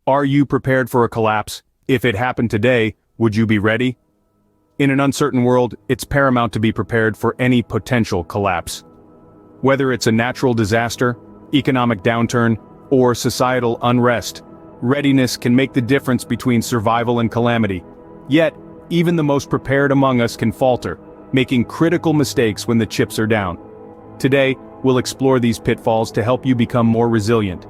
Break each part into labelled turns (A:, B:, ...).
A: Are you prepared for a collapse? If it happened today, would you be ready? In an uncertain world, it's paramount to be prepared for any potential collapse. Whether it's a natural disaster, economic downturn, or societal unrest, readiness can make the difference between survival and calamity. Yet, even the most prepared among us can falter, making critical mistakes when the chips are down. Today, we'll explore these pitfalls to help you become more resilient.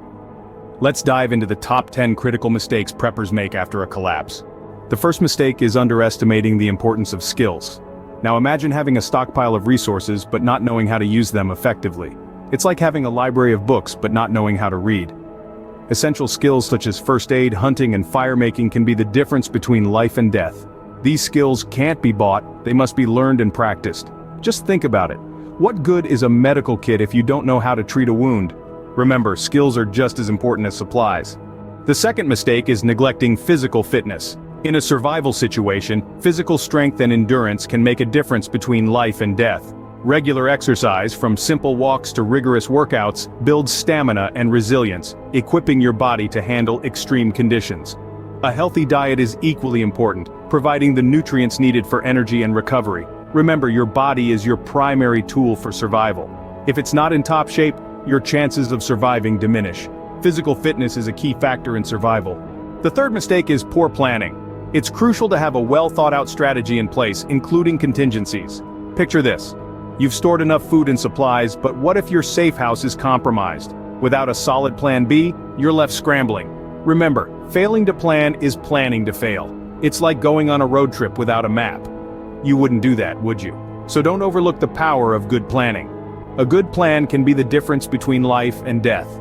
A: Let's dive into the top 10 critical mistakes preppers make after a collapse. The first mistake is underestimating the importance of skills. Now imagine having a stockpile of resources but not knowing how to use them effectively. It's like having a library of books but not knowing how to read. Essential skills such as first aid, hunting, and fire-making can be the difference between life and death. These skills can't be bought, they must be learned and practiced. Just think about it. What good is a medical kit if you don't know how to treat a wound? Remember, skills are just as important as supplies. The second mistake is neglecting physical fitness. In a survival situation, physical strength and endurance can make a difference between life and death. Regular exercise, from simple walks to rigorous workouts, builds stamina and resilience, equipping your body to handle extreme conditions. A healthy diet is equally important, providing the nutrients needed for energy and recovery. Remember, your body is your primary tool for survival. If it's not in top shape, your chances of surviving diminish. Physical fitness is a key factor in survival. The third mistake is poor planning. It's crucial to have a well-thought-out strategy in place, including contingencies. Picture this. You've stored enough food and supplies, but what if your safe house is compromised? Without a solid plan B, you're left scrambling. Remember, failing to plan is planning to fail. It's like going on a road trip without a map. You wouldn't do that, would you? So don't overlook the power of good planning. A good plan can be the difference between life and death.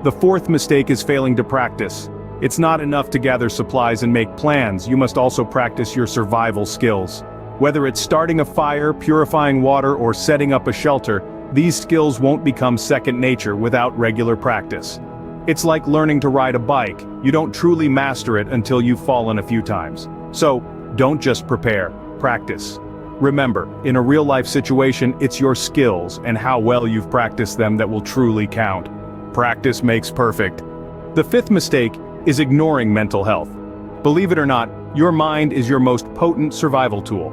A: The fourth mistake is failing to practice. It's not enough to gather supplies and make plans, you must also practice your survival skills. Whether it's starting a fire, purifying water, or setting up a shelter, these skills won't become second nature without regular practice. It's like learning to ride a bike, you don't truly master it until you've fallen a few times. So, don't just prepare, practice. Remember, in a real-life situation, it's your skills and how well you've practiced them that will truly count. Practice makes perfect. The fifth mistake is ignoring mental health. Believe it or not, your mind is your most potent survival tool.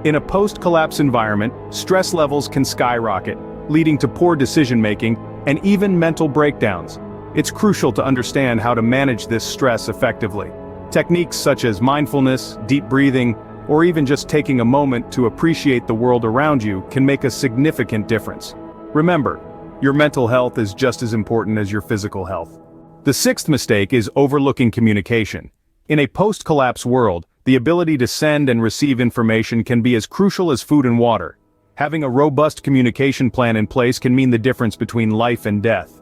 A: In a post-collapse environment, stress levels can skyrocket, leading to poor decision-making and even mental breakdowns. It's crucial to understand how to manage this stress effectively. Techniques such as mindfulness, deep breathing, or even just taking a moment to appreciate the world around you can make a significant difference. Remember, your mental health is just as important as your physical health. The sixth mistake is overlooking communication. In a post-collapse world, the ability to send and receive information can be as crucial as food and water. Having a robust communication plan in place can mean the difference between life and death.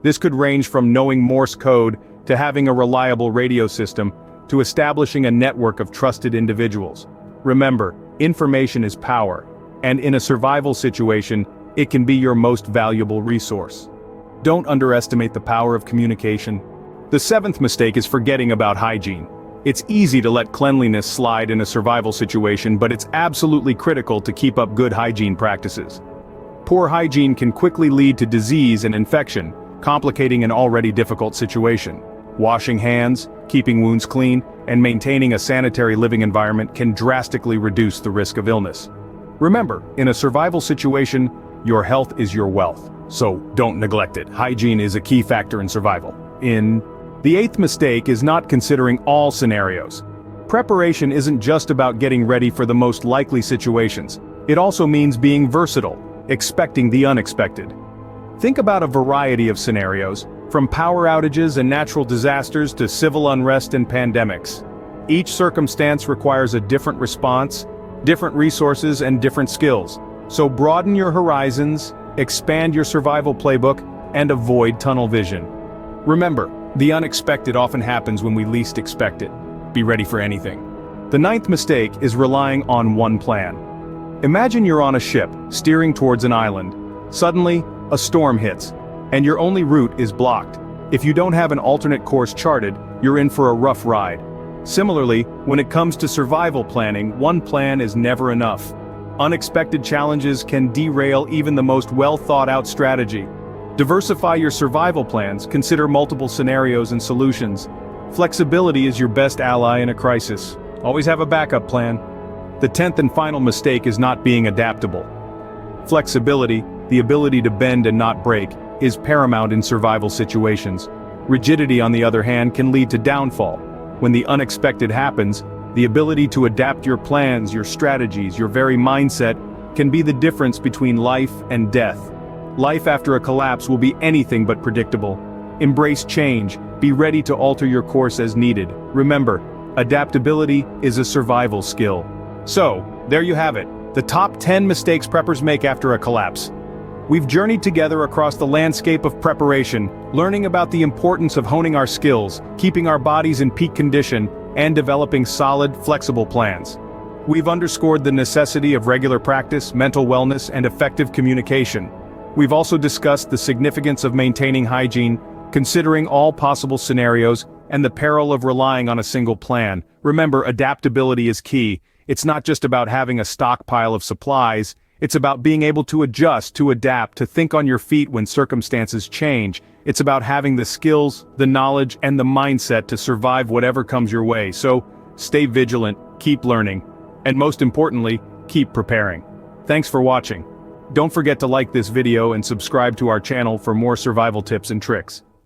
A: This could range from knowing Morse code to having a reliable radio system, to establishing a network of trusted individuals. Remember, information is power, and in a survival situation, it can be your most valuable resource. Don't underestimate the power of communication. The seventh mistake is forgetting about hygiene. It's easy to let cleanliness slide in a survival situation, but it's absolutely critical to keep up good hygiene practices. Poor hygiene can quickly lead to disease and infection, complicating an already difficult situation. Washing hands, keeping wounds clean, and maintaining a sanitary living environment can drastically reduce the risk of illness. Remember, in a survival situation, your health is your wealth, so don't neglect it. Hygiene is a key factor in survival. The eighth mistake is not considering all scenarios. Preparation isn't just about getting ready for the most likely situations. It also means being versatile, expecting the unexpected. Think about a variety of scenarios, from power outages and natural disasters to civil unrest and pandemics. Each circumstance requires a different response, different resources, and different skills. So broaden your horizons, expand your survival playbook, and avoid tunnel vision. Remember, the unexpected often happens when we least expect it. Be ready for anything. The ninth mistake is relying on one plan. Imagine you're on a ship, steering towards an island. Suddenly, a storm hits, and your only route is blocked. If you don't have an alternate course charted, you're in for a rough ride. Similarly, when it comes to survival planning, one plan is never enough. Unexpected challenges can derail even the most well-thought-out strategy. Diversify your survival plans, consider multiple scenarios and solutions. Flexibility is your best ally in a crisis. Always have a backup plan. The 10th and final mistake is not being adaptable. Flexibility, the ability to bend and not break, is paramount in survival situations. Rigidity, on the other hand, can lead to downfall. When the unexpected happens, the ability to adapt your plans, your strategies, your very mindset, can be the difference between life and death. Life after a collapse will be anything but predictable. Embrace change, be ready to alter your course as needed. Remember, adaptability is a survival skill. So, there you have it, the top 10 mistakes preppers make after a collapse. We've journeyed together across the landscape of preparation, learning about the importance of honing our skills, keeping our bodies in peak condition, and developing solid, flexible plans. We've underscored the necessity of regular practice, mental wellness, and effective communication. We've also discussed the significance of maintaining hygiene, considering all possible scenarios, and the peril of relying on a single plan. Remember, adaptability is key. It's not just about having a stockpile of supplies, it's about being able to adjust, to adapt, to think on your feet when circumstances change. It's about having the skills, the knowledge, and the mindset to survive whatever comes your way. So, stay vigilant, keep learning, and most importantly, keep preparing. Thanks for watching. Don't forget to like this video and subscribe to our channel for more survival tips and tricks.